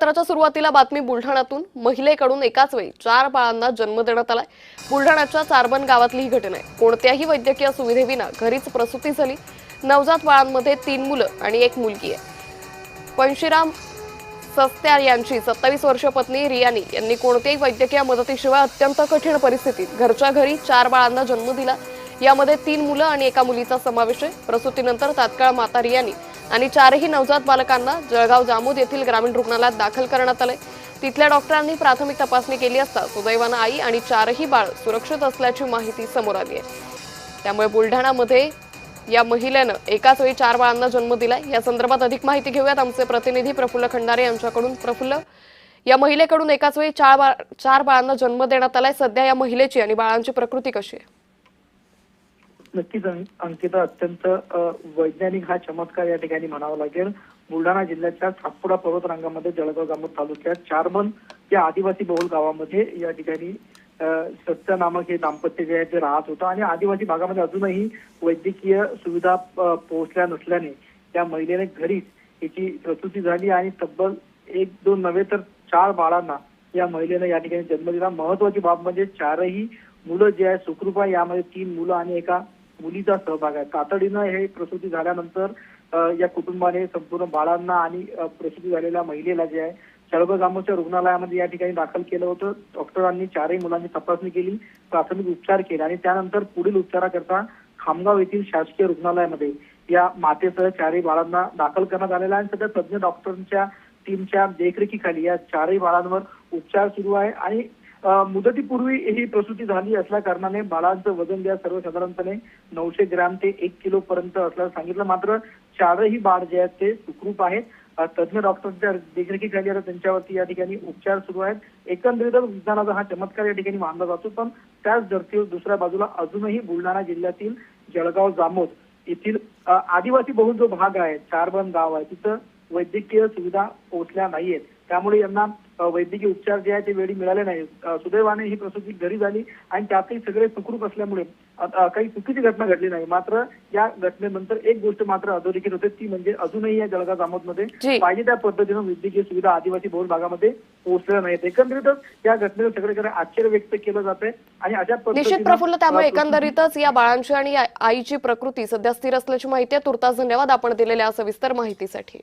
सत्राच्या सुरुवातीला बातमी बुलढाण्यातून महिलेकडून एकाच वेळी 4 बाळांना जन्म देण्यात आलाय। बुलढाण्याच्या चारबन गावातली ही घटना आहे। कोणत्याही वैद्यकीय सुविधेविना घरीच प्रसूती झाली। नवजात बाळांमध्ये 3 मुलं आणि 1 मुलगी आहे। पंशीराम सस्त्यार यांची 27 वर्षीय पत्नी रियानी यांनी कोणत्याही वैद्यकीय मदतीशिवाय अत्यंत कठीण परिस्थितीत घरच्या घरी 4 बाळांना जन्म दिला। यामध्ये 3 मुलं आणि 1 मुलीचा समावेश आहे। प्रसूतीनंतर तात्काळ माता रियानी आणि 4ही नवजात बालकांना जळगाव जामोद येथील ग्रामीण रुग्णालयात दाखल करण्यात आले। तिथल्या डॉक्टरांनी प्राथमिक तपासणी केली असता सुदैवाने आई आणि 4ही बाळ सुरक्षित असल्याची माहिती समोर आली आहे। त्यामुळे बुलढाण्यामध्ये या महिलेने एकाच वेळी 4 बाळांना जन्म दिलाय। या संदर्भात अधिक माहिती घेऊयात आमचे प्रतिनिधी प्रफुल्ल खंडारे यांच्याकडून। प्रफुल्ल, या महिलेकडून एकाच वेळी 4 बाळांना जन्म देण्यात आलाय। सध्या या महिलेची आणि बाळांची प्रकृती कशी आहे? नक्कीच अंकिता, अत्यंत वैज्ञानिक हा चमत्कार या ठिकाणी म्हणावा लागेल। बुलढाणा जिल्ह्याच्या सातपुडा पर्वतरांगामध्ये जळगाव जामोद तालुक्यात चारबन या आदिवासी बहुल गावामध्ये या ठिकाणी सत्य नामक हे दाम्पत्य जे आहे ते राहत होतं आणि आदिवासी भागामध्ये अजूनही वैद्यकीय सुविधा पोहोचल्या नसल्याने त्या महिलेने घरीच याची प्रसूती झाली आणि तब्बल 1-2 नव्हे तर 4 बाळांना या महिलेने या ठिकाणी जन्म दिला। महत्वाची बाब म्हणजे 4ही मुलं जे आहे सुखरूप आहे। यामध्ये 3 मुलं आणि 1 मुलीचा सहभाग आहे। तातडीनं हे प्रसूती झाल्यानंतर या कुटुंबाने संपूर्ण बाळांना आणि प्रसूती झालेल्या महिलेला जे आहे जळगाव जामोदच्या रुग्णालयामध्ये या ठिकाणी दाखल केलं होतं। डॉक्टरांनी 4ही मुलांची तपासणी केली, प्राथमिक उपचार केले आणि त्यानंतर पुढील उपचाराकरता खामगाव येथील शासकीय रुग्णालयामध्ये या मातेसह 4ही बाळांना दाखल करण्यात आलेला आहे। सध्या तज्ञ डॉक्टरांच्या टीमच्या देखरेखीखाली या 4ही बाळांवर उपचार सुरू आहे आणि मुदतीपूर्वी ही प्रसूती झाली असल्या कारणाने बाळांचं वजन जे सर्वसाधारणपणे 900 ग्रॅम ते 1 किलो पर्यंत असल्याचं सांगितलं। मात्र 4ही बाळ जे आहेत ते सुखरूप आहेत। तज्ञ डॉक्टरांच्या देखरेखीखाली आता त्यांच्यावरती या ठिकाणी उपचार सुरू आहेत। एकंदरीतच विज्ञानाचा हा चमत्कार या ठिकाणी मानला जातो। पण त्याच धर्तीवर दुसऱ्या बाजूला अजूनही बुलढाणा जिल्ह्यातील जळगाव जामोद येथील आदिवासी बहुल जो भाग आहे, चारबन गाव आहे, तिथं वैद्यकीय सुविधा पोहोचल्या नाहीयेत। त्यामुळे यांना वैद्यकीय उपचार जे आहे ते वेळी मिळाले नाही। सुदैवाने ही प्रसूती घरी झाली आणि त्यातही सगळे सुखरूप असल्यामुळे काही चुकीची घटना घडली नाही। मात्र या घटनेनंतर एक गोष्ट मात्र अधोरेखित होते, ती म्हणजे अजूनही या जळगाव जामोदमध्ये पाहिजे त्या पद्धतीनं वैद्यकीय सुविधा आदिवासी बहुल भागामध्ये पोहोचल्या नाहीत। एकंदरीतच या घटनेला सगळीकडे आश्चर्य व्यक्त केलं जाते आणि अशा निश्चित प्रफुल्ल, त्यामुळे एकंदरीतच या बाळांची आणि आईची प्रकृती सध्या स्थिर असल्याची माहिती आहे। तुर्तास धन्यवाद आपण दिलेल्या सविस्तर माहितीसाठी।